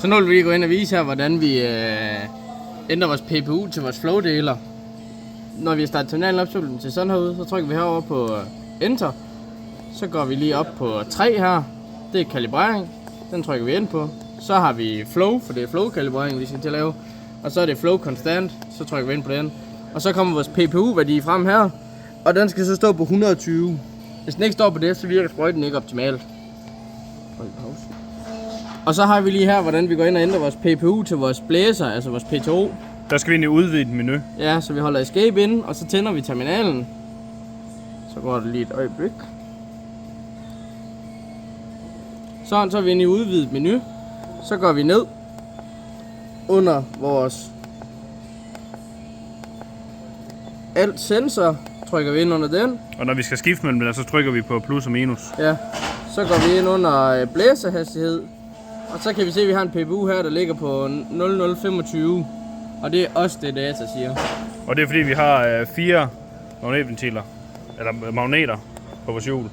Så nu vil vi lige gå ind og vise her, hvordan vi ændrer vores PPU til vores flow-deler. Når vi starter terminalen op til sådan herude, så trykker vi herover på Enter. Så går vi lige op på 3 her. Det er kalibrering. Den trykker vi ind på. Så har vi flow, for det er flow-kalibrering, vi skal til at lave. Og så er det flow konstant. Så trykker vi ind på den. Og så kommer vores PPU-værdi frem her. Og den skal så stå på 120. Hvis den ikke står på det, så virker sprøjten ikke optimalt. Og så har vi lige her, hvordan vi går ind og ændrer vores PPU til vores blæser, altså vores PTO. Der skal vi ind i udvidet menu. Ja, så vi holder escape inde, og så tænder vi terminalen. Så går det lige et øjeblik. Sådan, så er vi inde i udvidet menu. Så går vi ned under vores alt sensor, trykker vi ind under den. Og når vi skal skifte mellem dem, så trykker vi på plus og minus. Ja, så går vi ind under blæserhastighed. Og så kan vi se, at vi har en PPU her, der ligger på 0025. Og det er også det data siger. Og det er fordi vi har 4 magnetventiler, eller magneter på vores hjul.